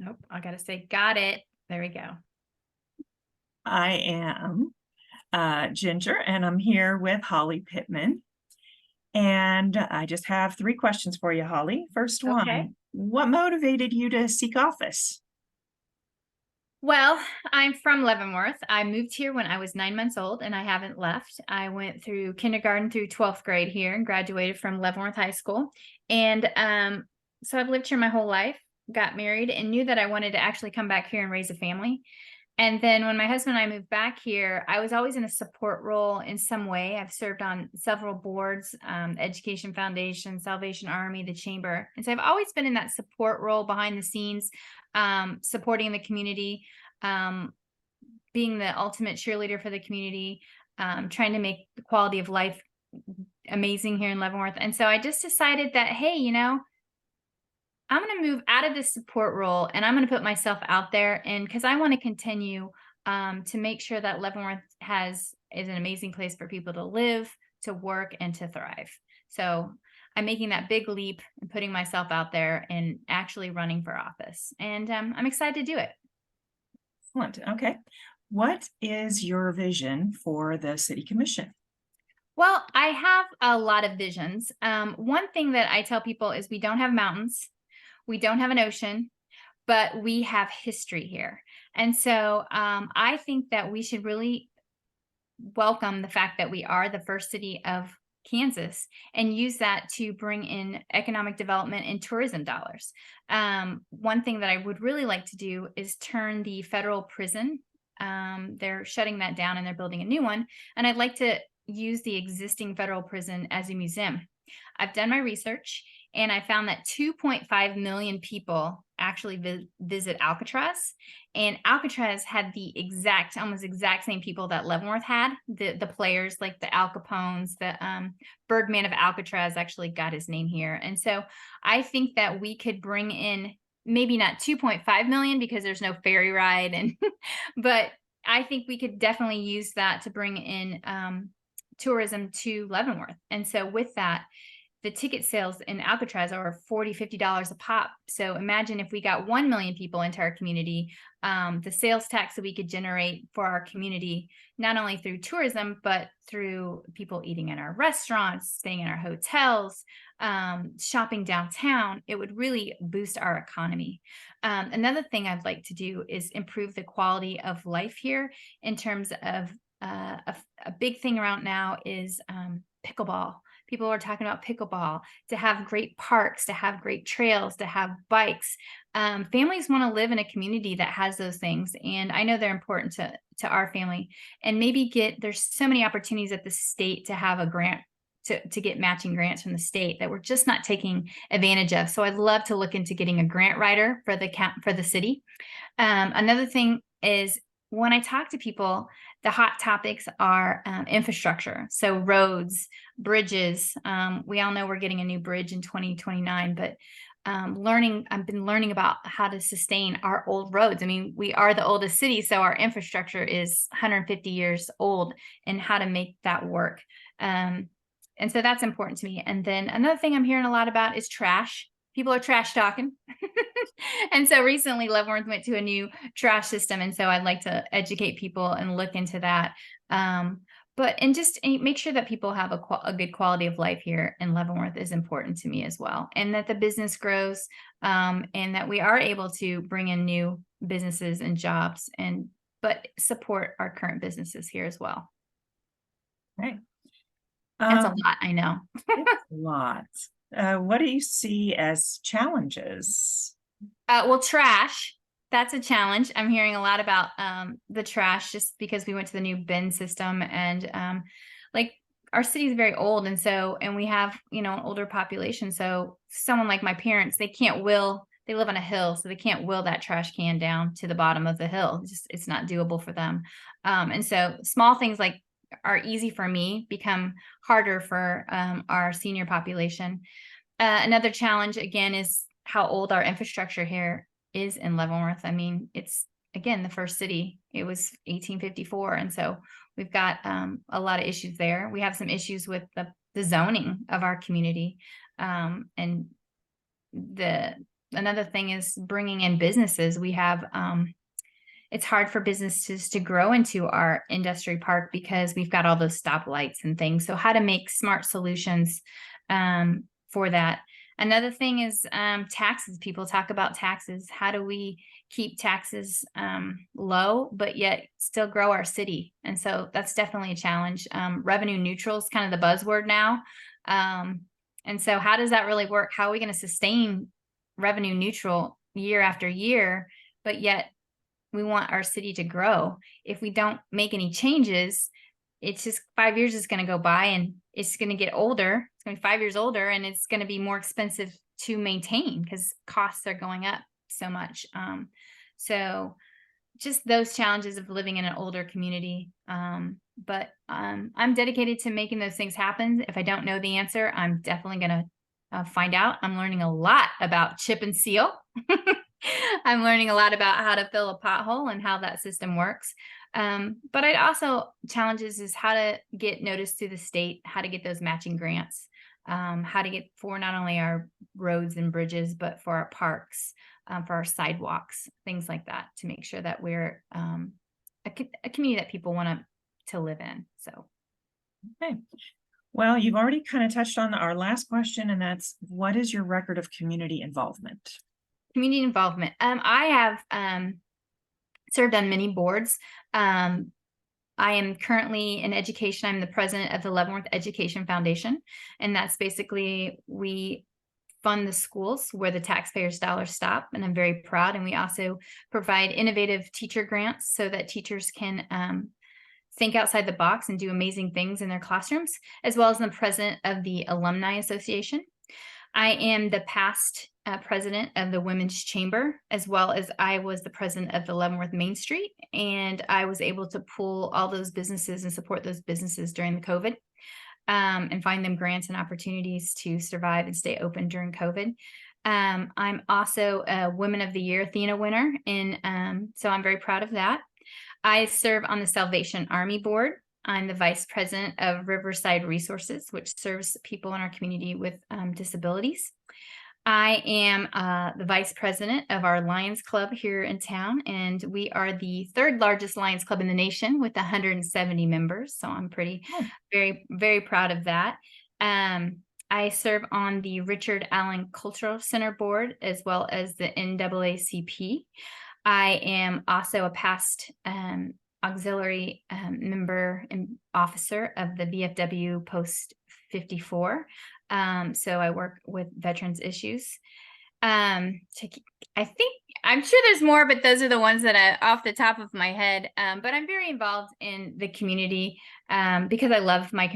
Nope. I got to say, got it. There we go. I am Ginger, and I'm here with Holly Pittman. And I just have three questions for you, Holly. First Okay. one, what motivated you to seek office? Well, I'm from Leavenworth. I moved here when I was 9 months old and I haven't left. I went through kindergarten through 12th grade here and graduated from Leavenworth High School. And so I've lived here my whole life, got married, and knew that I wanted to actually come back here and raise a family. And then when my husband and I moved back here, I was always in a support role in some way. I've served on several boards, Education Foundation, Salvation Army, the Chamber. And so I've always been in that support role behind the scenes, supporting the community, um, being the ultimate cheerleader for the community, trying to make the quality of life amazing here in Leavenworth. And so I just decided that, hey, I'm going to move out of this support role and I'm going to put myself out there. And because I want to continue to make sure that Leavenworth is an amazing place for people to live, to work, and to thrive. So I'm making that big leap and putting myself out there and actually running for office. And I'm excited to do it. Excellent. Okay. What is your vision for the City Commission? Well, I have a lot of visions. One thing that I tell people is we don't have mountains, we don't have an ocean, but we have history here. And so I think that we should really welcome the fact that we are the first city of Kansas and use that to bring in economic development and tourism dollars. One thing that I would really like to do is turn the federal prison. They're shutting that down and they're building a new one. And I'd like to use the existing federal prison as a museum. I've done my research and I found that 2.5 million people actually visit Alcatraz. And Alcatraz had the almost exact same people that Leavenworth had. The players like the Al Capones, the Birdman of Alcatraz actually got his name here. And so I think that we could bring in maybe not 2.5 million because there's no ferry ride, and but I think we could definitely use that to bring in tourism to Leavenworth. And so with that, the ticket sales in Alcatraz are $40, $50 a pop. So imagine if we got 1 million people into our community, the sales tax that we could generate for our community, not only through tourism, but through people eating in our restaurants, staying in our hotels, shopping downtown, it would really boost our economy. Another thing I'd like to do is improve the quality of life here in terms of a big thing around now is pickleball. People are talking about pickleball, to have great parks, to have great trails, to have bikes. Families want to live in a community that has those things. And I know they're important to our family. And maybe there's so many opportunities at the state to have a grant to get matching grants from the state that we're just not taking advantage of. So I'd love to look into getting a grant writer for the city. Another thing is when I talk to people, the hot topics are infrastructure. So roads, bridges. We all know we're getting a new bridge in 2029, but I've been learning about how to sustain our old roads. I mean, we are the oldest city, so our infrastructure is 150 years old, and how to make that work. And so that's important to me. And then another thing I'm hearing a lot about is trash. People are trash talking. And so recently Leavenworth went to a new trash system. And so I'd like to educate people and look into that. And just make sure that people have a good quality of life here in Leavenworth is important to me as well. And that the business grows, and that we are able to bring in new businesses and jobs, but support our current businesses here as well. Right. That's a lot, I know. It's a lot. What do you see as challenges? Well, trash, that's a challenge. I'm hearing a lot about the trash just because we went to the new bin system, and like our city is very old, and we have, an older population. So someone like my parents, they live on a hill, so they can't wheel that trash can down to the bottom of the hill. It's not doable for them. And so small things like are easy for me become harder for our senior population. Another challenge again is how old our infrastructure here is in Leavenworth. I mean, it's again the first city. It was 1854, and so we've got a lot of issues there. We have some issues with the zoning of our community, and the another thing is bringing in businesses. We have, it's hard for businesses to grow into our industry park because we've got all those stoplights and things. So how to make smart solutions for that. Another thing is taxes. People talk about taxes. How do we keep taxes low, but yet still grow our city? And so that's definitely a challenge. Revenue neutral is kind of the buzzword now. And so how does that really work? How are we going to sustain revenue neutral year after year, but yet we want our city to grow? If we don't make any changes, it's just 5 years is going to go by and it's going to get older. It's going to be 5 years older and it's going to be more expensive to maintain because costs are going up so much. So just those challenges of living in an older community. But I'm dedicated to making those things happen. If I don't know the answer, I'm definitely going to find out. I'm learning a lot about chip and seal. I'm learning a lot about how to fill a pothole and how that system works. But I'd also challenges is how to get noticed through the state, how to get those matching grants, how to get for not only our roads and bridges, but for our parks, for our sidewalks, things like that, to make sure that we're a community that people want to live in. So, Okay. Well, you've already kind of touched on our last question, and that's, what is your record of community involvement? Community involvement. I have served on many boards. I am currently in education. I'm the president of the Leavenworth Education Foundation, and that's basically we fund the schools where the taxpayers' dollars stop, and I'm very proud. And we also provide innovative teacher grants so that teachers can think outside the box and do amazing things in their classrooms, as well as the president of the Alumni Association. I am the past president of the Women's Chamber, as well as I was the president of the Leavenworth Main Street, and I was able to pull all those businesses and support those businesses during the COVID and find them grants and opportunities to survive and stay open during COVID. I'm also a Women of the Year Athena winner, and so I'm very proud of that. I serve on the Salvation Army Board. I'm the vice president of Riverside Resources, which serves people in our community with disabilities. I am the vice president of our Lions Club here in town, and we are the third largest Lions Club in the nation with 170 members. So I'm very, very proud of that. I serve on the Richard Allen Cultural Center Board, as well as the NAACP. I am also a past auxiliary member and officer of the VFW Post 54. So I work with veterans issues. I'm sure there's more, but those are the ones that I off the top of my head. But I'm very involved in the community because I love my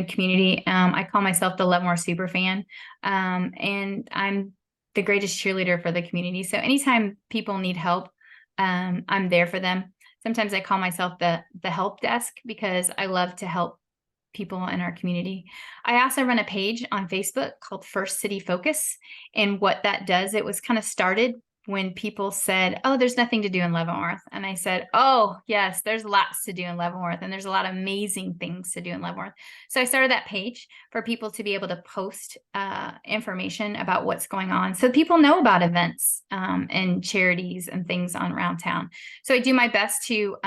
community. I call myself the Leavenworth super fan, and I'm the greatest cheerleader for the community. So anytime people need help, I'm there for them. Sometimes I call myself the help desk because I love to help people in our community. I also run a page on Facebook called First City Focus. And what that does, it was kind of started when people said, oh, there's nothing to do in Leavenworth. And I said, oh, yes, there's lots to do in Leavenworth. And there's a lot of amazing things to do in Leavenworth. So I started that page for people to be able to post information about what's going on, so people know about events and charities and things on around town. So I do my best to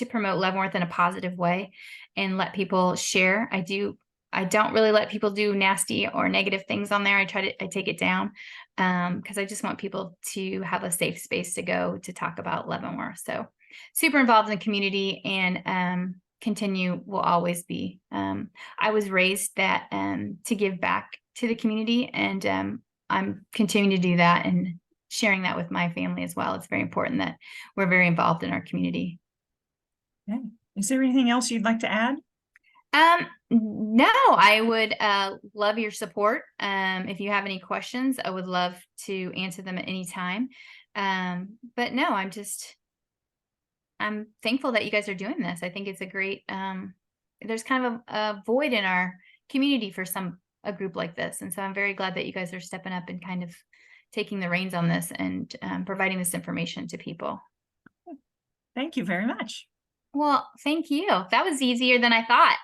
promote Leavenworth in a positive way and let people share. I don't really let people do nasty or negative things on there. I take it down because I just want people to have a safe space to go to talk about Leavenworth. So super involved in the community, and will always be. I was raised that to give back to the community, and I'm continuing to do that and sharing that with my family as well. It's very important that we're very involved in our community. Okay. Is there anything else you'd like to add? No, I would love your support. If you have any questions, I would love to answer them at any time. But no, I'm thankful that you guys are doing this. I think it's a great, there's kind of a void in our community for a group like this. And so I'm very glad that you guys are stepping up and kind of taking the reins on this and providing this information to people. Thank you very much. Well, thank you. That was easier than I thought.